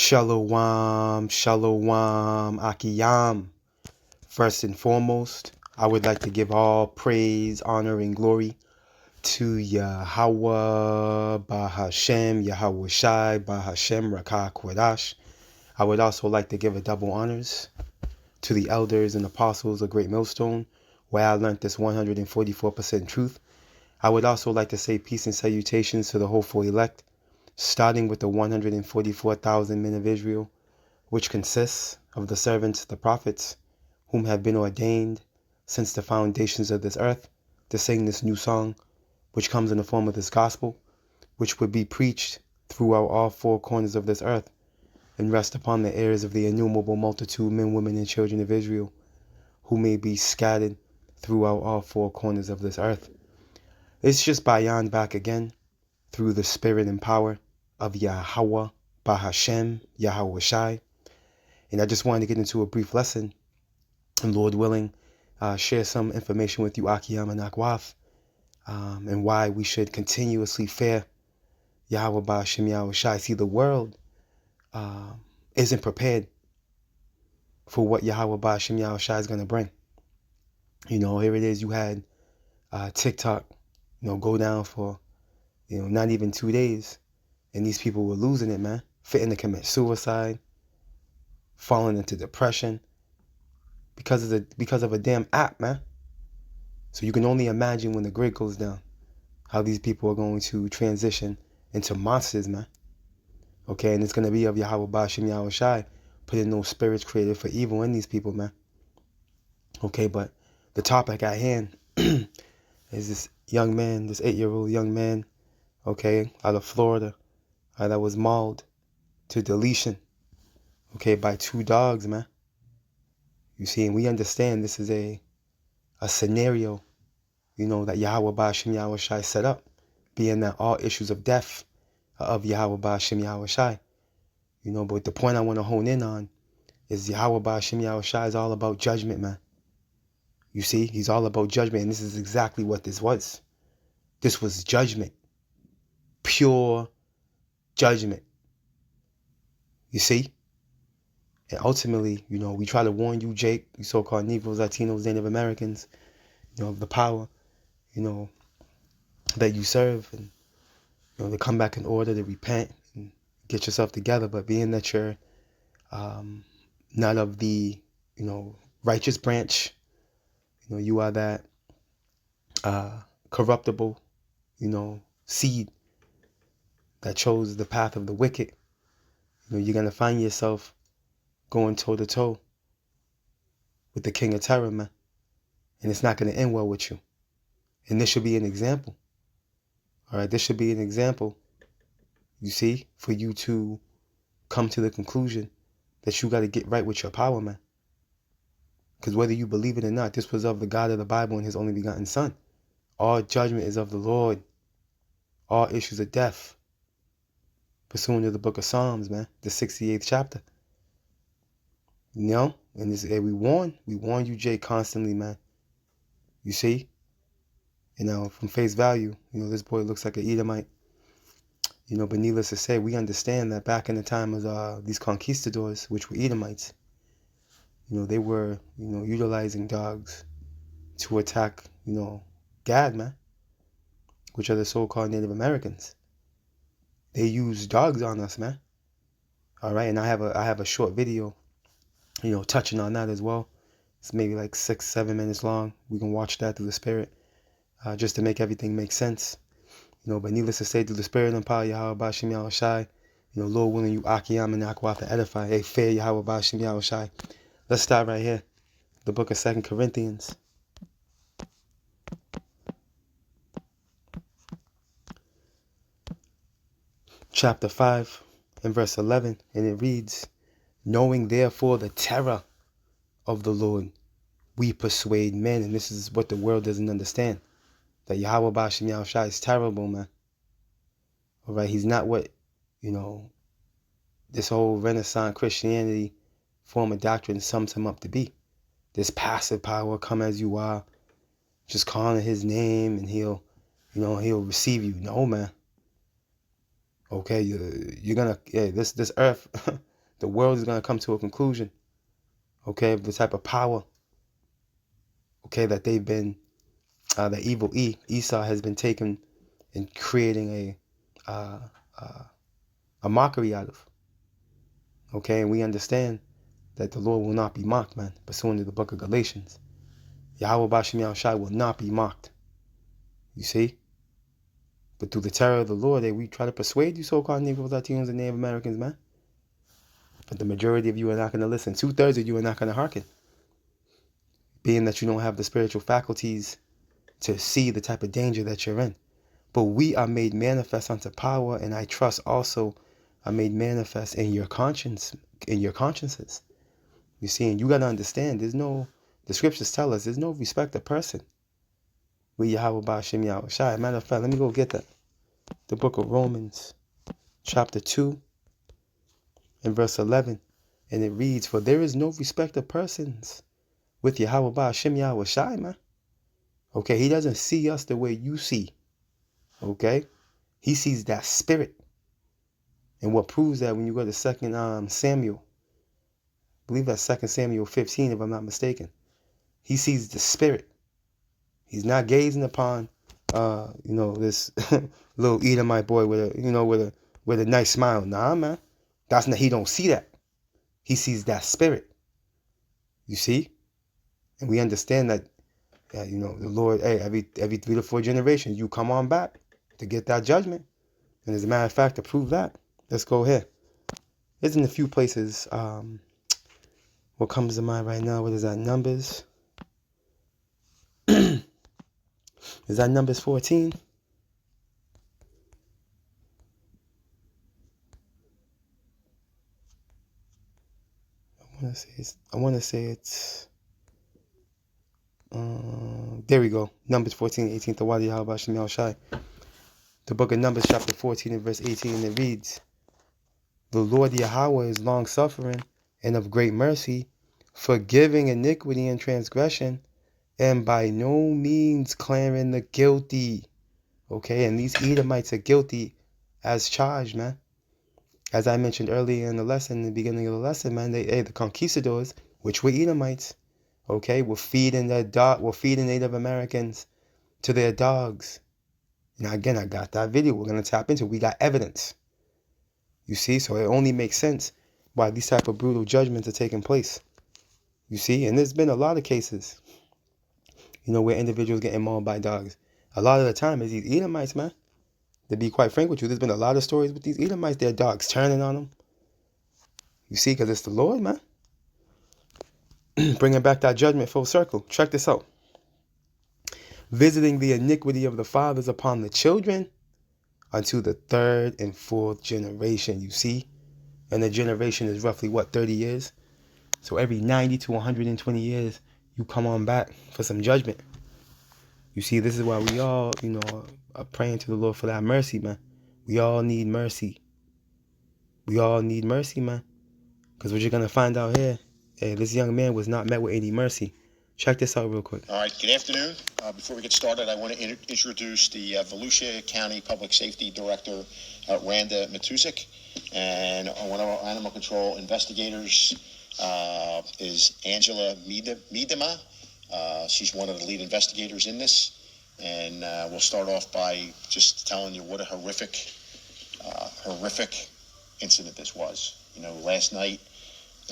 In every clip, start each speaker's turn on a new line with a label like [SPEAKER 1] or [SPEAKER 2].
[SPEAKER 1] Shalom, shalom, akiyam. First and foremost, I would like to give all praise, honor, and glory to YAHAWAH, BAHASHAM, YAHAWASHI, BAHASHAM, Rakah Kwadash. I would also like to give a double honors to the elders and apostles of Great Millstone, where I learned this 144% truth. I would also like to say peace and salutations to the hopeful elect, starting with the 144,000 men of Israel, which consists of the servants, the prophets, whom have been ordained since the foundations of this earth to sing this new song, which comes in the form of this gospel, which would be preached throughout all four corners of this earth and rest upon the ears of the innumerable multitude, men, women, and children of Israel, who may be scattered throughout all four corners of this earth. It's just Bayan back again through the spirit and power of YAHAWAH, BAHASHAM, YAHAWASHI. And I just wanted to get into a brief lesson, and Lord willing, share some information with you, Akiyam and Akwaf, and why we should continuously fear Yahweh BaHaShem YAHAWASHI. See, the world isn't prepared for what Yahweh BaHaShem YAHAWASHI is going to bring. You know, here it is, you had TikTok, go down for, not even 2 days, and these people were losing it, man, fitting to commit suicide, falling into depression because of a damn app, man. So you can only imagine when the grid goes down how these people are going to transition into monsters, man. Okay, and it's going to be of Yahweh BaHaShem YAHAWASHI, putting those spirits created for evil in these people, man. Okay, but the topic at hand is this young man, this 8-year-old young man, okay, out of Florida, that was mauled to deletion, okay, by 2 dogs, man. You see, and we understand this is a scenario, that Yahweh BaHaShem YAHAWASHI set up, being that all issues of death are of Yahweh BaHaShem YAHAWASHI. But the point I want to hone in on is Yahweh BaHaShem YAHAWASHI is all about judgment, man. You see, he's all about judgment, and this is exactly what this was. This was judgment. Pure judgment. You see? And ultimately, we try to warn you, Jake, you so-called Negroes, Latinos, Native Americans, of the power, that you serve, and, to come back in order, to repent and get yourself together. But being that you're not of the, righteous branch, you are that corruptible, seed that chose the path of the wicked, you're going to find yourself going toe-to-toe with the king of terror, man. And it's not going to end well with you. And this should be an example. All right, this should be an example, you see, for you to come to the conclusion that you got to get right with your power, man. Because whether you believe it or not, this was of the God of the Bible and his only begotten Son. All judgment is of the Lord. All issues of death, pursuant to the book of Psalms, man, the 68th chapter. And we warn you, Jay, constantly, man. You see? From face value, this boy looks like an Edomite. But needless to say, we understand that back in the time of these conquistadors, which were Edomites, they were, utilizing dogs to attack, Gad, man, which are the so-called Native Americans. They use dogs on us, man. All right, and I have a short video, touching on that as well. It's maybe like 6-7 minutes long. We can watch that through the spirit, just to make everything make sense. But needless to say, through the spirit and power, Yahweh BaHaShem YAHAWASHI, Lord willing, you Akiyam and Akwaf to edify. Hey, fear Yahweh BaHaShem YAHAWASHI. Let's start right here. The book of 2 Corinthians. Chapter 5 and verse 11. And it reads, knowing therefore the terror of the Lord, we persuade men. And this is what the world doesn't understand. That Yahweh BaHaShem YAHAWASHI is terrible, man. All right, he's not what, this whole Renaissance Christianity form of doctrine sums him up to be. This passive power, come as you are, just calling his name and he'll receive you. No, man. Okay, you're gonna, this earth the world is going to come to a conclusion, okay, of the type of power, okay, that they've been, the evil Esau has been taken and creating a mockery out of. Okay, and we understand that the Lord will not be mocked, man, pursuant to the book of Galatians. Yahweh BAHASHAM YAHAWASHI will not be mocked. You see? But through the terror of the Lord, we try to persuade you so-called Negroes, Latinos, and Native Americans, man. But the majority of you are not going to listen. 2/3 of you are not going to hearken. Being that you don't have the spiritual faculties to see the type of danger that you're in. But we are made manifest unto power, and I trust also are made manifest in your conscience, in your consciences. You see, and you got to understand, the scriptures tell us, there's no respect of person. We Yahweh BAHASHAM YAHAWASHI. Matter of fact, let me go get that. The book of Romans, chapter 2, and verse 11. And it reads, for there is no respect of persons with Yahweh BAHASHAM YAHAWASHI, man. Okay, he doesn't see us the way you see. Okay? He sees that spirit. And what proves that, when you go to 2 Samuel, I believe that's 2 Samuel 15, if I'm not mistaken. He sees the spirit. He's not gazing upon, this little Edomite boy with a nice smile. Nah, man. That's not, he don't see that. He sees that spirit. You see? And we understand that, the Lord, hey, every 3 to 4 generations, you come on back to get that judgment. And as a matter of fact, to prove that, let's go here. There's in a few places, what comes to mind right now, what is that, Numbers? Is that Numbers 14? I want to say it's there we go. Numbers 14, 18. The Wadi Yahweh BAHASHAM YAHAWASHI. The book of Numbers, chapter 14, and verse 18, and it reads, the Lord Yahweh is long-suffering and of great mercy, forgiving iniquity and transgression, and by no means clearing the guilty. Okay, and these Edomites are guilty as charged, man. As I mentioned earlier in the lesson, in the beginning of the lesson, man, the conquistadors, which were Edomites, okay, were feeding Native Americans to their dogs. Now again, I got that video. We're gonna tap into. We got evidence. You see, so it only makes sense why these type of brutal judgments are taking place. You see, and there's been a lot of cases, where individuals getting mauled by dogs. A lot of the time is these Edomites, man. To be quite frank with you, there's been a lot of stories with these Edomites, their dogs turning on them. You see, because it's the Lord, man. Bringing back that judgment full circle. Check this out. Visiting the iniquity of the fathers upon the children unto the 3rd and 4th generation, you see? And the generation is roughly, 30 years? So every 90 to 120 years, you come on back for some judgment. You see, this is why we all, are praying to the Lord for that mercy, man. We all need mercy. We all need mercy, man. Because what you're going to find out here, this young man was not met with any mercy. Check this out real quick.
[SPEAKER 2] All right, good afternoon. Before we get started, I want to introduce the Volusia County Public Safety Director, Randa Matusik. And one of our animal control investigators is Angela Miedema. She's one of the lead investigators in this. And we'll start off by just telling you what a horrific incident this was. Last night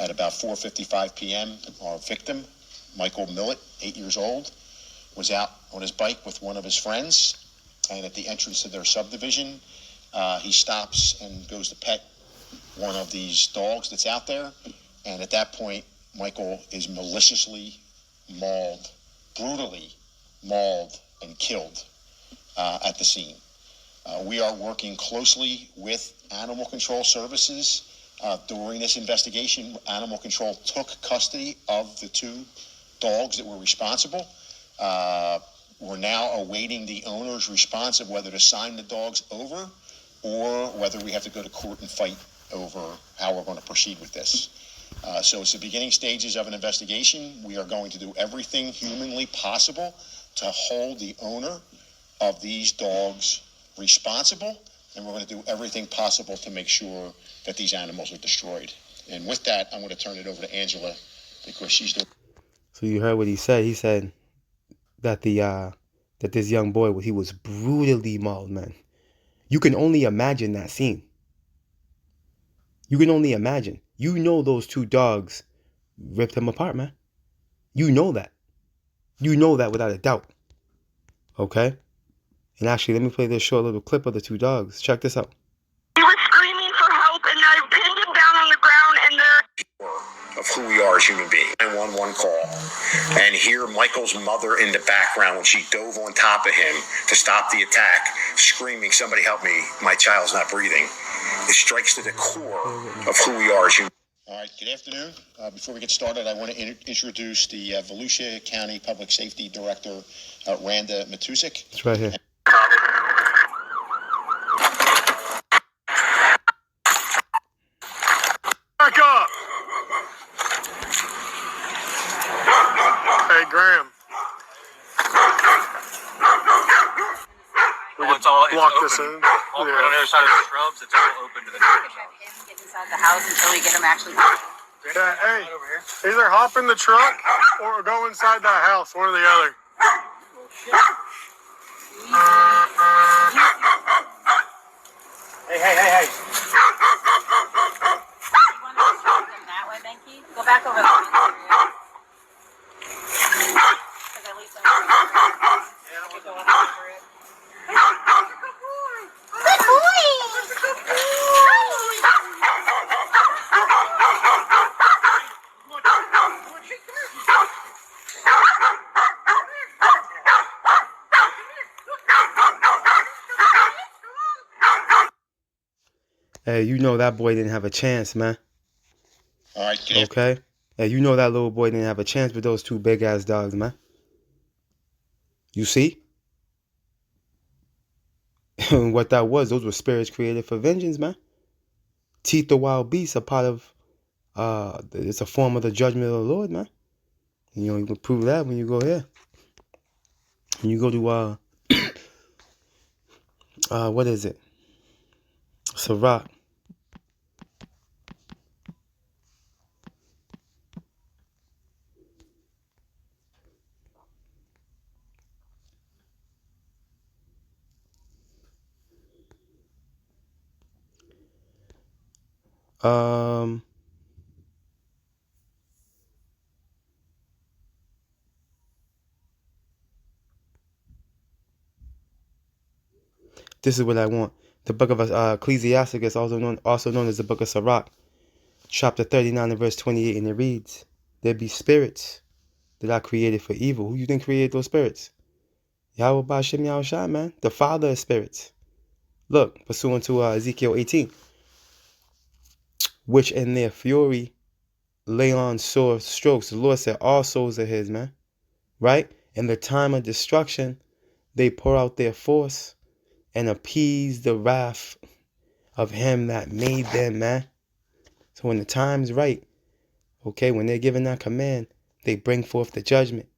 [SPEAKER 2] at about 4:55 p.m., our victim, Michael Millett, 8 years old, was out on his bike with one of his friends, and at the entrance to their subdivision, he stops and goes to pet one of these dogs that's out there, and at that point, Michael is maliciously mauled, brutally mauled and killed at the scene. We are working closely with Animal Control Services. During this investigation, Animal Control took custody of the 2 dogs that were responsible. We're now awaiting the owner's response of whether to sign the dogs over or whether we have to go to court and fight over how we're going to proceed with this. So it's the beginning stages of an investigation. We are going to do everything humanly possible to hold the owner of these dogs responsible, and we're going to do everything possible to make sure that these animals are destroyed. And with that, I'm going to turn it over to Angela because she's doing.
[SPEAKER 1] So you heard what he said. He said that that this young boy, he was brutally mauled, man. You can only imagine that scene. You can only imagine. You know those two dogs ripped him apart, man. You know that. You know that without a doubt. Okay? And actually, let me play this short little clip of the two dogs. Check this out.
[SPEAKER 3] He was screaming for help, and I pinned him down on the ground, and
[SPEAKER 2] of who we are as human beings. 911 call. And hear Michael's mother in the background when she dove on top of him to stop the attack, screaming, "Somebody help me, my child's not breathing." It strikes to the core of who we are as human beings. All right, good afternoon. Before we get started, I want to introduce the Volusia County Public Safety Director, Randa Matusik.
[SPEAKER 1] It's right here.
[SPEAKER 3] back up. Hey, Graham. Lock this in.
[SPEAKER 4] All right on the other side of the shrubs, it's all open to the neighbors.
[SPEAKER 5] Get inside the house until we get him actually.
[SPEAKER 3] Yeah, hey, either hop in the truck or go inside that house, one or the other.
[SPEAKER 4] Hey.
[SPEAKER 5] You want to shoot them that way, Benky? Go back over there. Because at least I'm going over it. Good boy!
[SPEAKER 1] Hey, you know that boy didn't have a chance, man.
[SPEAKER 2] All right, good
[SPEAKER 1] Okay? Hey, you know that little boy didn't have a chance with those two big-ass dogs, man. You see? And what that was, those were spirits created for vengeance, man. Teeth of wild beasts are part of, it's a form of the judgment of the Lord, man. You know, you can prove that when you go here. When you go to, what is it? Sirach. This is what I want. The book of Ecclesiasticus, also known as the book of Sirach, chapter 39 and verse 28, and it reads, "There be spirits that are created for evil." Who you think created those spirits? YAHAWAH, BAHASHAM, YAHAWASHI, man. The father of spirits. Look, pursuant to Ezekiel 18, which in their fury lay on sore strokes. The Lord said all souls are his, man. Right? In the time of destruction, they pour out their force and appease the wrath of him that made them, man. So when the time's right, okay, when they're given that command, they bring forth the judgment,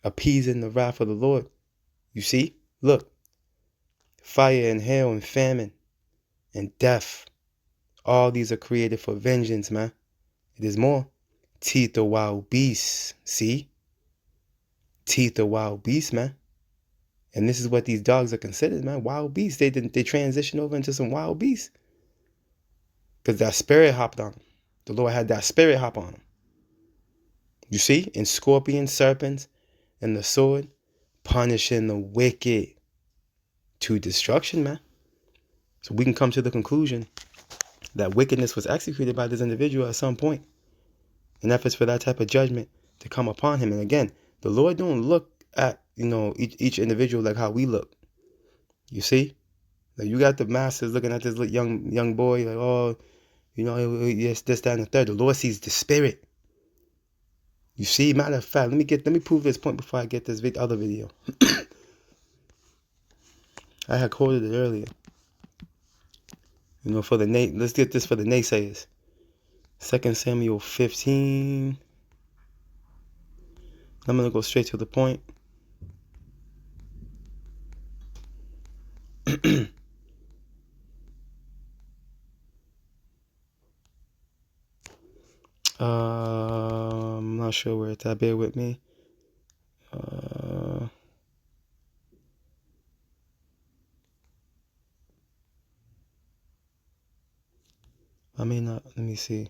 [SPEAKER 1] appeasing the wrath of the Lord. You see? Look, fire and hail and famine and death, all these are created for vengeance, man. It is more. Teeth of wild beasts, see? Teeth of wild beasts, man. And this is what these dogs are considered, man. Wild beasts. They transition over into some wild beasts. Because that spirit hopped on them. The Lord had that spirit hop on them. You see? And scorpions, serpents, and the sword, punishing the wicked to destruction, man. So we can come to the conclusion that wickedness was executed by this individual at some point in efforts for that type of judgment to come upon him. And again, the Lord don't look at, each individual like how we look. You see? Like you got the masters looking at this young boy like, oh, yes, this, that, and the third. The Lord sees the spirit. You see? Matter of fact, let me prove this point before I get this other video. I had quoted it earlier. Let's get this for the naysayers. 2 Samuel 15. I'm going to go straight to the point. I'm not sure where it's at. Bear with me. I may not. Let me see.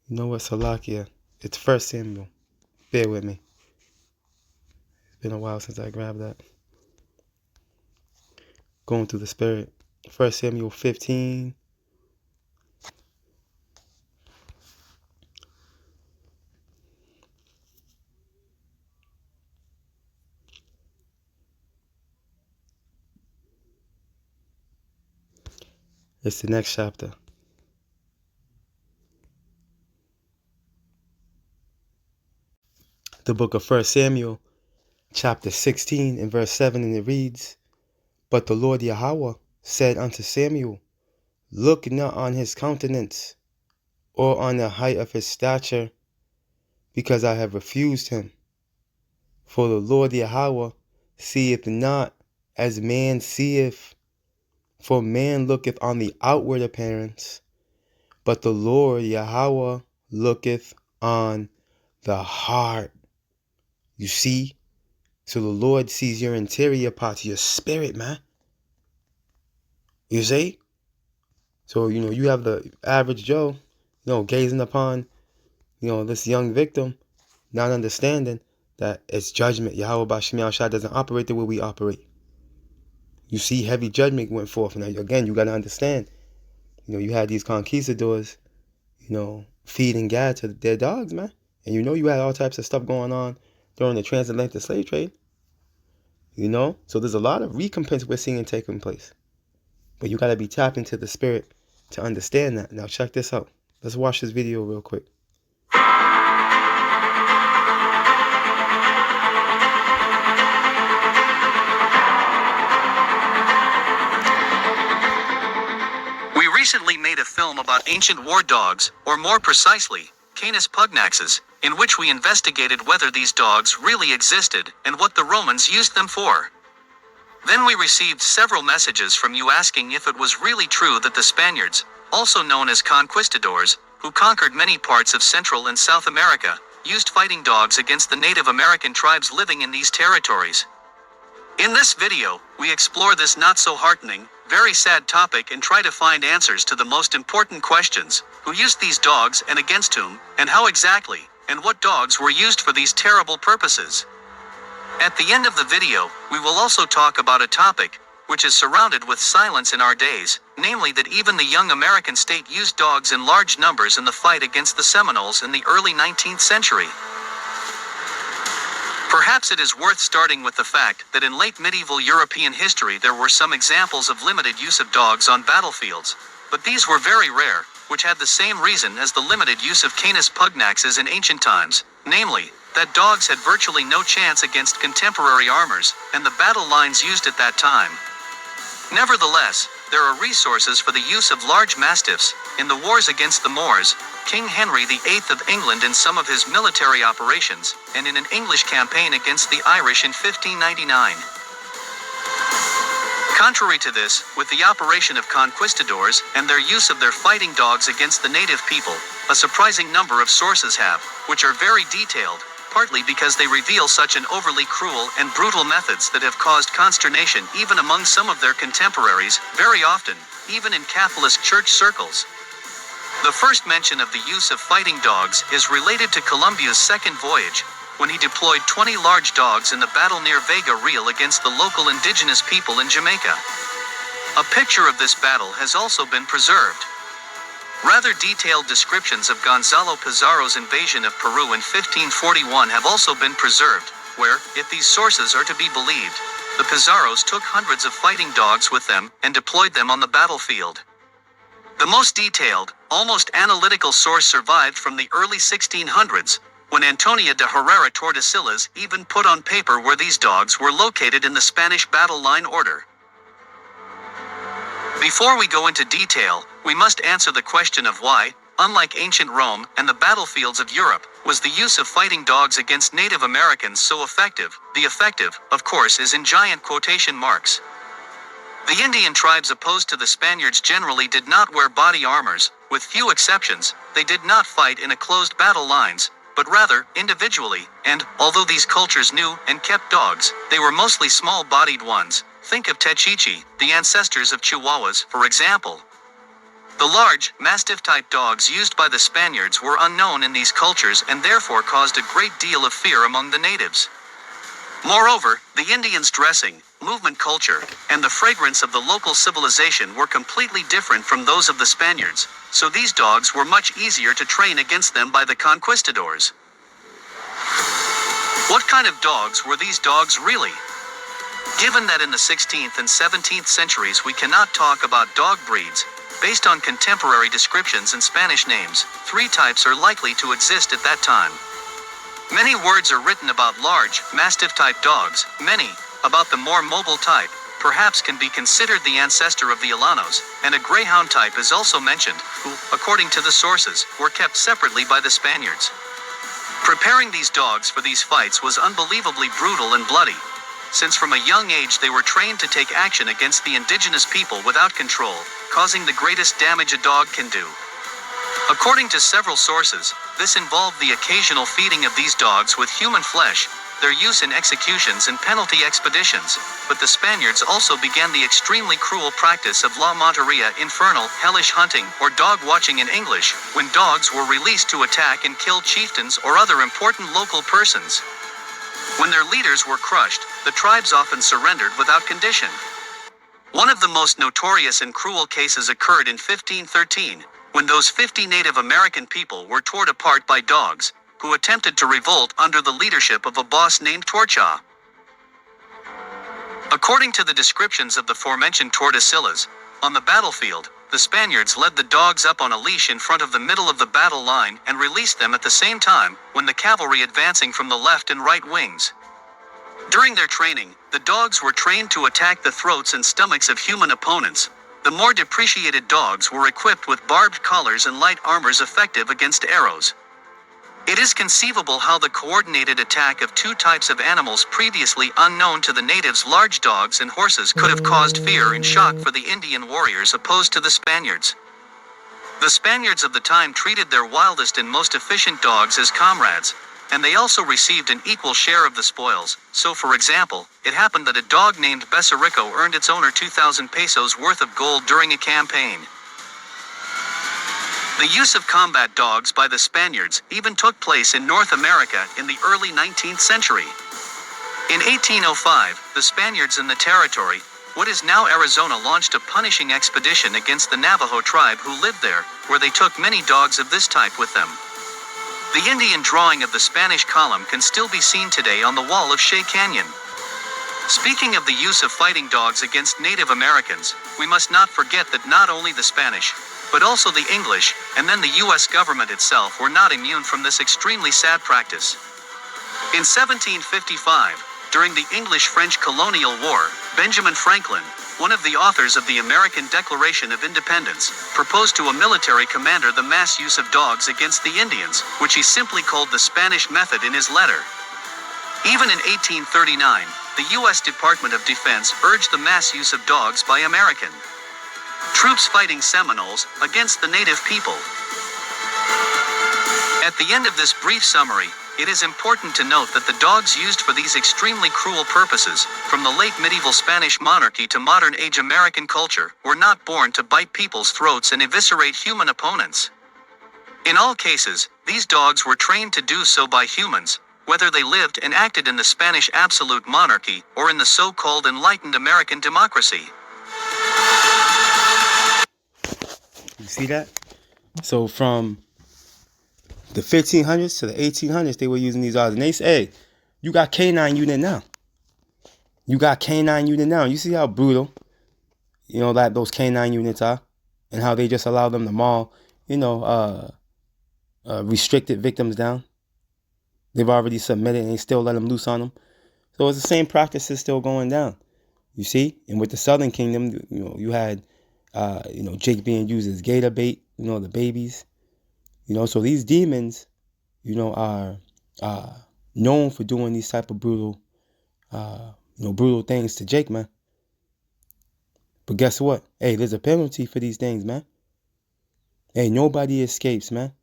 [SPEAKER 1] You know what, Salakia? It's 1 Samuel. Bear with me. It's been a while since I grabbed that. Going through the spirit. 1 Samuel 15. It's the next chapter. The book of 1 Samuel, chapter 16 and verse 7, and it reads, But the Lord YAHAWAH said unto Samuel, Look not on his countenance, or on the height of his stature, because I have refused him. For the Lord YAHAWAH seeth not as man seeth, for man looketh on the outward appearance, but the Lord YAHAWAH looketh on the heart. You see? So the Lord sees your interior parts, your spirit, man. You see? So, you have the average Joe, gazing upon, this young victim, not understanding that it's judgment. Yahweh BAHASHAM doesn't operate the way we operate. You see heavy judgment went forth. And again, you got to understand, you had these conquistadors, feeding gad to their dogs, man. And you had all types of stuff going on during the transatlantic slave trade. So there's a lot of recompense we're seeing taking place. But you got to be tapped into the spirit to understand that. Now check this out. Let's watch this video real quick.
[SPEAKER 6] We recently made a film about ancient war dogs, or more precisely, Canis pugnaxes, in which we investigated whether these dogs really existed and what the Romans used them for. Then we received several messages from you asking if it was really true that the Spaniards, also known as conquistadors, who conquered many parts of Central and South America, used fighting dogs against the Native American tribes living in these territories. In this video, we explore this not so heartening, very sad topic and try to find answers to the most important questions: who used these dogs and against whom, and how exactly, and what dogs were used for these terrible purposes. At the end of the video, we will also talk about a topic, which is surrounded with silence in our days, namely that even the young American state used dogs in large numbers in the fight against the Seminoles in the early 19th century. Perhaps it is worth starting with the fact that in late medieval European history there were some examples of limited use of dogs on battlefields, but these were very rare, which had the same reason as the limited use of Canis pugnaxes in ancient times, namely, that dogs had virtually no chance against contemporary armors, and the battle lines used at that time. Nevertheless, there are resources for the use of large mastiffs. In the wars against the Moors, King Henry VIII of England in some of his military operations, and in an English campaign against the Irish in 1599. Contrary to this, with the operation of conquistadors, and their use of their fighting dogs against the native people, a surprising number of sources have, which are very detailed, partly because they reveal such an overly cruel and brutal methods that have caused consternation even among some of their contemporaries, very often, even in Catholic church circles. The first mention of the use of fighting dogs is related to Columbia's second voyage, when he deployed 20 large dogs in the battle near Vega Real against the local indigenous people in Jamaica. A picture of this battle has also been preserved. Rather detailed descriptions of Gonzalo Pizarro's invasion of Peru in 1541 have also been preserved, where, if these sources are to be believed, the Pizarros took hundreds of fighting dogs with them and deployed them on the battlefield. The most detailed, almost analytical source survived from the early 1600s, when Antonia de Herrera Tordesillas even put on paper where these dogs were located in the Spanish battle line order. Before we go into detail, we must answer the question of why, unlike ancient Rome and the battlefields of Europe, was the use of fighting dogs against Native Americans so effective. The effective, of course, is in giant quotation marks. The Indian tribes opposed to the Spaniards generally did not wear body armors. With few exceptions, they did not fight in a closed battle lines, but rather, individually, and, although these cultures knew and kept dogs, they were mostly small-bodied ones. Think of Techichi, the ancestors of Chihuahuas, for example. The large, mastiff-type dogs used by the Spaniards were unknown in these cultures and therefore caused a great deal of fear among the natives. Moreover, the Indians' dressing, movement culture, and the fragrance of the local civilization were completely different from those of the Spaniards, so these dogs were much easier to train against them by the conquistadors. What kind of dogs were these dogs really? Given that in the 16th and 17th centuries we cannot talk about dog breeds, based on contemporary descriptions and Spanish names, 3 types are likely to exist at that time. Many words are written about large, mastiff-type dogs, many, about the more mobile type, perhaps can be considered the ancestor of the Alanos, and a greyhound type is also mentioned, who, according to the sources, were kept separately by the Spaniards. Preparing these dogs for these fights was unbelievably brutal and bloody, since from a young age they were trained to take action against the indigenous people without control, causing the greatest damage a dog can do. According to several sources, this involved the occasional feeding of these dogs with human flesh, their use in executions and penalty expeditions, but the Spaniards also began the extremely cruel practice of la monteria, infernal, hellish hunting, or dog watching in English, when dogs were released to attack and kill chieftains or other important local persons. When their leaders were crushed, the tribes often surrendered without condition. One of the most notorious and cruel cases occurred in 1513, when those 50 Native American people were torn apart by dogs, who attempted to revolt under the leadership of a boss named Torcha. According to the descriptions of the aforementioned Tordesillas, on the battlefield, the Spaniards led the dogs up on a leash in front of the middle of the battle line and released them at the same time, when the cavalry advancing from the left and right wings. During their training, the dogs were trained to attack the throats and stomachs of human opponents. The more depreciated dogs were equipped with barbed collars and light armors effective against arrows. It is conceivable how the coordinated attack of 2 types of animals previously unknown to the natives, large dogs and horses, could have caused fear and shock for the Indian warriors opposed to the Spaniards. The Spaniards of the time treated their wildest and most efficient dogs as comrades, and they also received an equal share of the spoils. So, for example, it happened that a dog named Besarico earned its owner 2,000 pesos worth of gold during a campaign. The use of combat dogs by the Spaniards even took place in North America in the early 19th century. In 1805, the Spaniards in the territory, what is now Arizona, launched a punishing expedition against the Navajo tribe who lived there, where they took many dogs of this type with them. The Indian drawing of the Spanish column can still be seen today on the wall of Shea Canyon. Speaking of the use of fighting dogs against Native Americans, we must not forget that not only the Spanish, but also the English, and then the U.S. government itself, were not immune from this extremely sad practice. In 1755, during the English-French colonial war, Benjamin Franklin, one of the authors of the American Declaration of Independence, proposed to a military commander the mass use of dogs against the Indians, which he simply called the Spanish method in his letter. Even in 1839, the U.S. Department of Defense urged the mass use of dogs by American troops fighting Seminoles against the native people. At the end of this brief summary, it is important to note that the dogs used for these extremely cruel purposes, from the late medieval Spanish monarchy to modern-age American culture, were not born to bite people's throats and eviscerate human opponents. In all cases, these dogs were trained to do so by humans, whether they lived and acted in the Spanish absolute monarchy or in the so-called enlightened American democracy.
[SPEAKER 1] You see that? So from the 1500s to the 1800s, they were using these odds. And they say, hey, you got K9 unit now. You got K9 unit now. You see how brutal, that those K9 units are? And how they just allow them to maul, restricted victims down. They've already submitted and they still let them loose on them. So it's the same practices still going down. You see? And with the Southern Kingdom, you had, Jake being used as gator bait, the babies. So these demons, are known for doing these type of brutal things to Jake, man. But guess what? Hey, there's a penalty for these things, man. Hey, nobody escapes, man.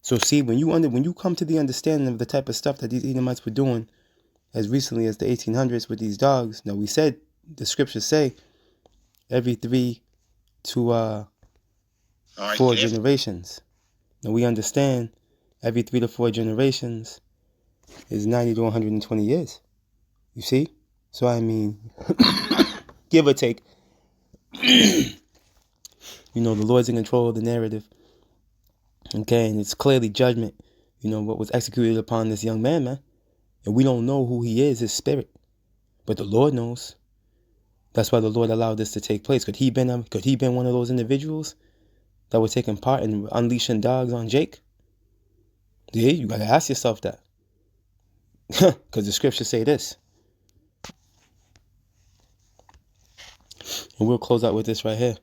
[SPEAKER 1] So see, when you come to the understanding of the type of stuff that these Edomites were doing as recently as the 1800s with these dogs. Now, we said, the scriptures say, every 3 to 4 generations. Now, we understand every 3 to 4 generations is 90 to 120 years. You see? So, I mean, give or take, the Lord's in control of the narrative. Okay, and it's clearly judgment, what was executed upon this young man, man. And we don't know who he is, his spirit. But the Lord knows. That's why the Lord allowed this to take place. Could he been one of those individuals that were taking part in unleashing dogs on Jake? Yeah, you got to ask yourself that. Because the scriptures say this. And we'll close out with this right here.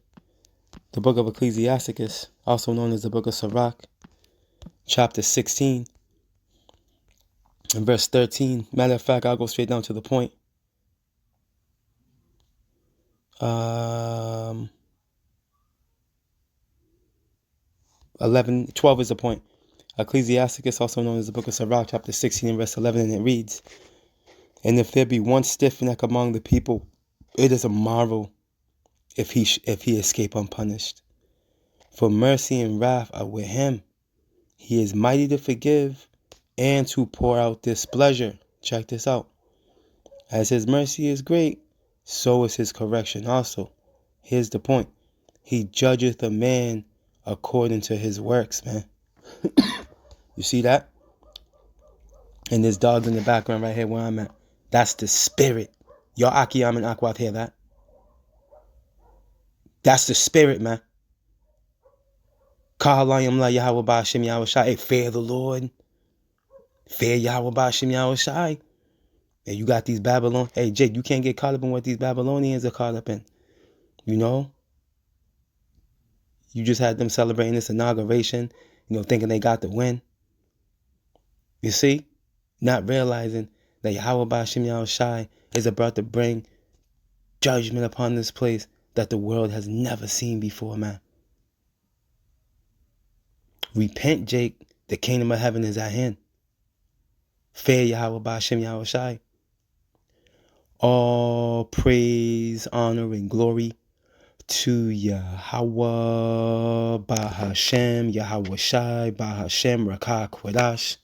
[SPEAKER 1] The book of Ecclesiasticus, also known as the book of Sirach, chapter 16, and verse 13. Matter of fact, I'll go straight down to the point. 12 is the point. Ecclesiasticus, also known as the book of Sirach, chapter 16 and verse 11, and it reads, "And if there be one stiff neck among the people, it is a marvel if he escape unpunished. For mercy and wrath are with him. He is mighty to forgive and to pour out displeasure." Check this out. "As his mercy is great, so is his correction also." Here's the point. "He judgeth a man according to his works," man. You see that? And there's dogs in the background right here where I'm at. That's the spirit. Y'all Akiyam and Akwath hear that? That's the spirit, man. Kahalayim la Yahawah BAHASHAM YAHAWASHI. Hey, fear the Lord. Fear Yahawah BAHASHAM YAHAWASHI. And you got these Babylon. Hey, Jake, you can't get caught up in what these Babylonians are caught up in. You just had them celebrating this inauguration, thinking they got the win. You see? Not realizing that Yahawah BAHASHAM YAHAWASHI is about to bring judgment upon this place that the world has never seen before, man. Repent, Jake. The kingdom of heaven is at hand. Fear Yahawah BAHASHAM YAHAWASHI. All praise, honor, and glory to YAHAWAH BAHASHAM YAHAWASHI BAHASHAM Rakah Kwadash.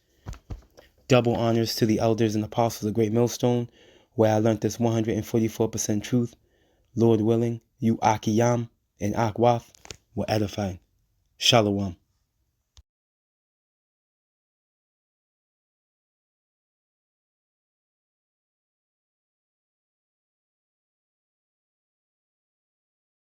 [SPEAKER 1] Double honors to the elders and apostles of Great Millstone, where I learned this 144% truth. Lord willing, you Akiyam and Akwath will edify. Shalom.